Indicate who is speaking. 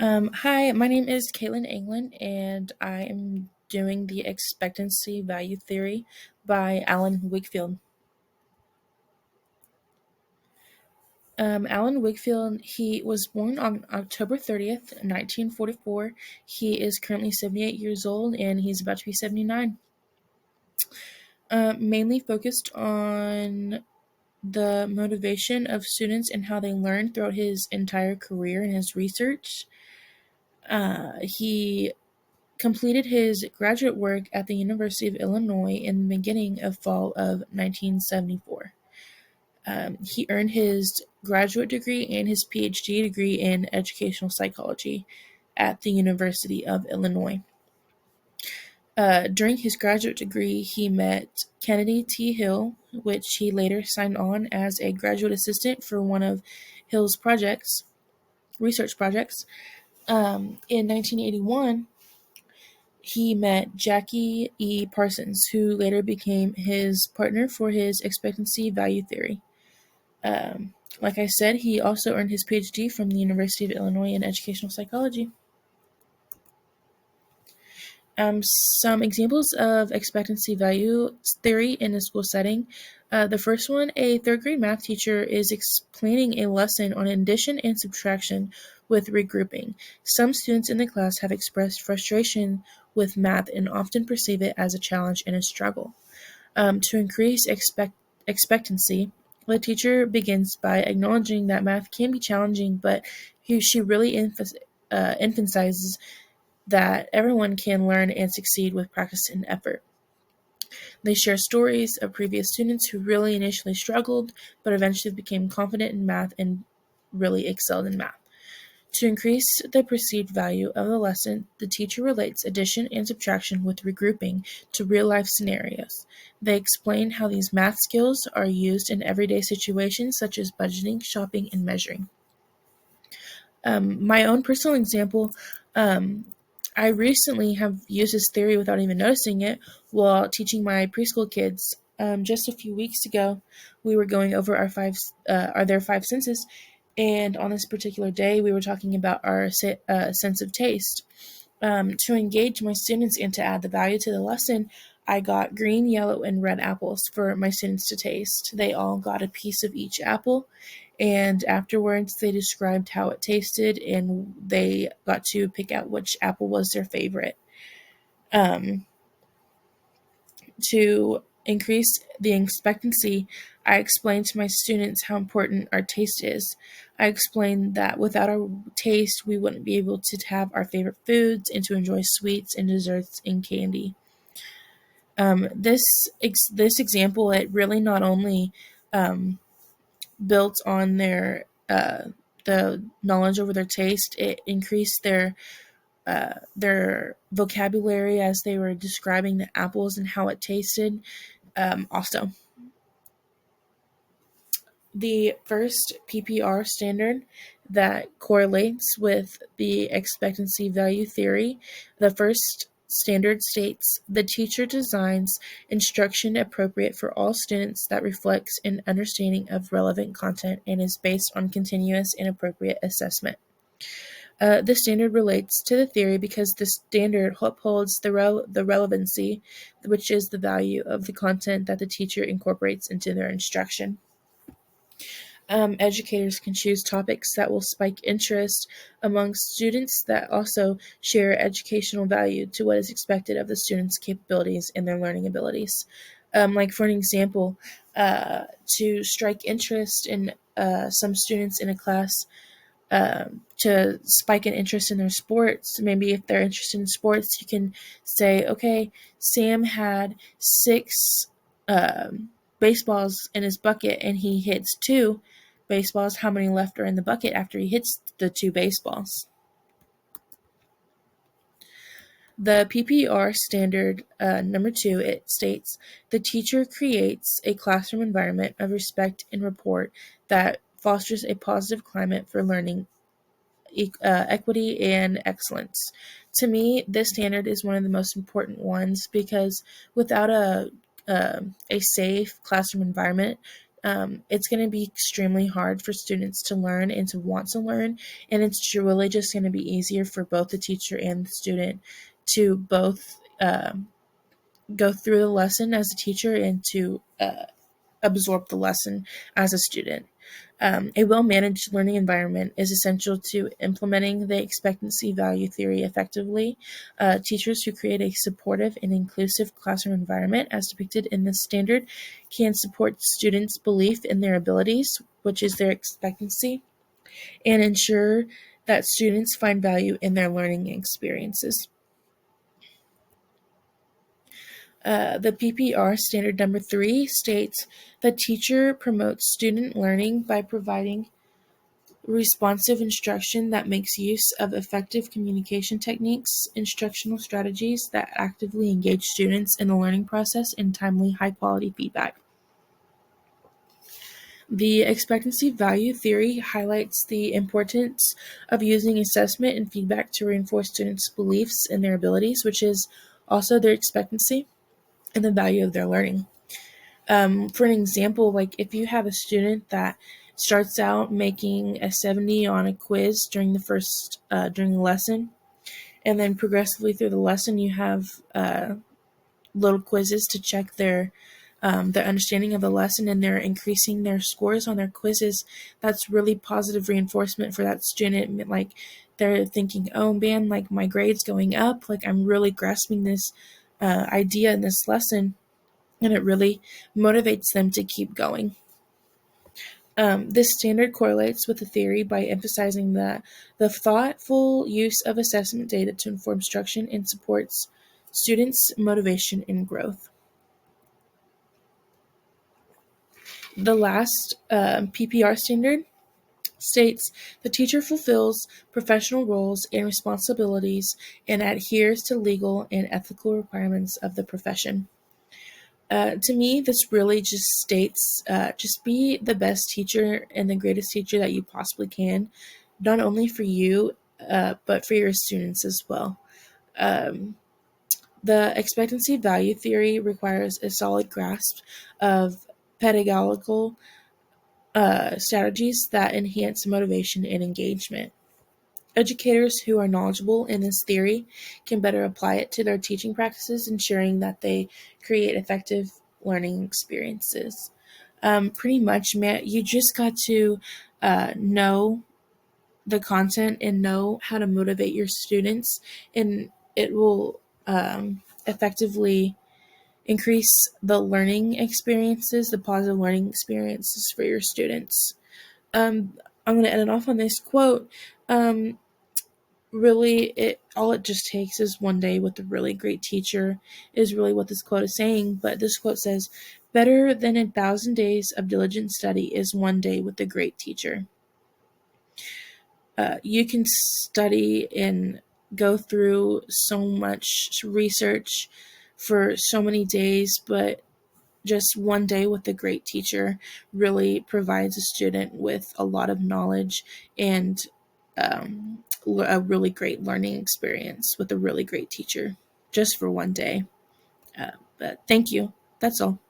Speaker 1: Hi, my name is Kaitlin Anglin, and I am doing the Expectancy Value Theory by Alan Wakefield. Alan Wakefield, he was born on October 30th, 1944. He is currently 78 years old, and he's about to be 79. Mainly focused on the motivation of students and how they learn throughout his entire career and his research. He completed his graduate work at the University of Illinois in the beginning of fall of 1974. He earned his graduate degree and his PhD degree in educational psychology at the University of Illinois. During his graduate degree, he met Kennedy T. Hill, which he later signed on as a graduate assistant for one of Hill's research projects. In 1981, he met Jackie E. Parsons, who later became his partner for his expectancy value theory. Like I said, he also earned his PhD from the University of Illinois in educational psychology. Some examples of expectancy value theory in a school setting. The first one, a third grade math teacher is explaining a lesson on addition and subtraction with regrouping. Some students in the class have expressed frustration with math and often perceive it as a challenge and a struggle. To increase expectancy, the teacher begins by acknowledging that math can be challenging, but she really emphasizes that everyone can learn and succeed with practice and effort. They share stories of previous students who really initially struggled, but eventually became confident in math and really excelled in math. To increase the perceived value of the lesson, the teacher relates addition and subtraction with regrouping to real-life scenarios. They explain how these math skills are used in everyday situations such as budgeting, shopping, and measuring. My own personal example, I recently have used this theory without even noticing it while teaching my preschool kids. Just a few weeks ago, we were going over their five senses, and on this particular day, we were talking about our sense of taste. To engage my students and to add the value to the lesson, I got green, yellow, and red apples for my students to taste. They all got a piece of each apple, and afterwards they described how it tasted, and they got to pick out which apple was their favorite. Um, to increase the expectancy, I explained to my students how important our taste is. I explained that without our taste, we wouldn't be able to have our favorite foods and to enjoy sweets and desserts and candy. This example, it really not only built on the knowledge over their taste, it increased their vocabulary as they were describing the apples and how it tasted. Also, the first PPR standard that correlates with the expectancy value theory, the first standard states the teacher designs instruction appropriate for all students that reflects an understanding of relevant content and is based on continuous and appropriate assessment. The standard relates to the theory because the standard upholds the relevancy, which is the value of the content that the teacher incorporates into their instruction. Educators can choose topics that will spike interest among students that also share educational value to what is expected of the students' capabilities and their learning abilities. Like for an example, to strike interest in some students in a class, to spike an interest in their sports. Maybe if they're interested in sports, you can say, okay, Sam had six baseballs in his bucket and he hits two baseballs. How many left are in the bucket after he hits the two baseballs? The PPR standard number 2, it states the teacher creates a classroom environment of respect and rapport that fosters a positive climate for learning, equity, and excellence. To me, this standard is one of the most important ones because without a safe classroom environment, it's going to be extremely hard for students to learn and to want to learn, and it's really just going to be easier for both the teacher and the student to both go through the lesson as a teacher and to absorb the lesson as a student. A well-managed learning environment is essential to implementing the expectancy value theory effectively. Teachers who create a supportive and inclusive classroom environment, as depicted in this standard, can support students' belief in their abilities, which is their expectancy, and ensure that students find value in their learning experiences. The PPR standard number 3 states the teacher promotes student learning by providing responsive instruction that makes use of effective communication techniques, instructional strategies that actively engage students in the learning process, and timely, high-quality feedback. The expectancy value theory highlights the importance of using assessment and feedback to reinforce students' beliefs in their abilities, which is also their expectancy and the value of their learning. For an example, like if you have a student that starts out making a 70 on a quiz during the lesson, and then progressively through the lesson you have little quizzes to check their understanding of the lesson, and they're increasing their scores on their quizzes. That's really positive reinforcement for that student. Like they're thinking, oh man, like my grade's going up, like I'm really grasping this idea in this lesson, and it really motivates them to keep going. This standard correlates with the theory by emphasizing that the thoughtful use of assessment data to inform instruction and supports students' motivation and growth. The last PPR standard states the teacher fulfills professional roles and responsibilities and adheres to legal and ethical requirements of the profession. To me, this really just states just be the best teacher and the greatest teacher that you possibly can, not only for you, but for your students as well. Um, the expectancy value theory requires a solid grasp of pedagogical strategies that enhance motivation and engagement. Educators who are knowledgeable in this theory can better apply it to their teaching practices, ensuring that they create effective learning experiences. Pretty much, Matt, you just got to know the content and know how to motivate your students, and it will effectively increase the learning experiences, the positive learning experiences for your students. I'm going to end it off on this quote. Really, it just takes is one day with a really great teacher is really what this quote is saying. But this quote says, better than 1,000 days of diligent study is one day with a great teacher. You can study and go through so much research for so many days, but just one day with a great teacher really provides a student with a lot of knowledge and a really great learning experience with a really great teacher just for one day. But thank you. That's all.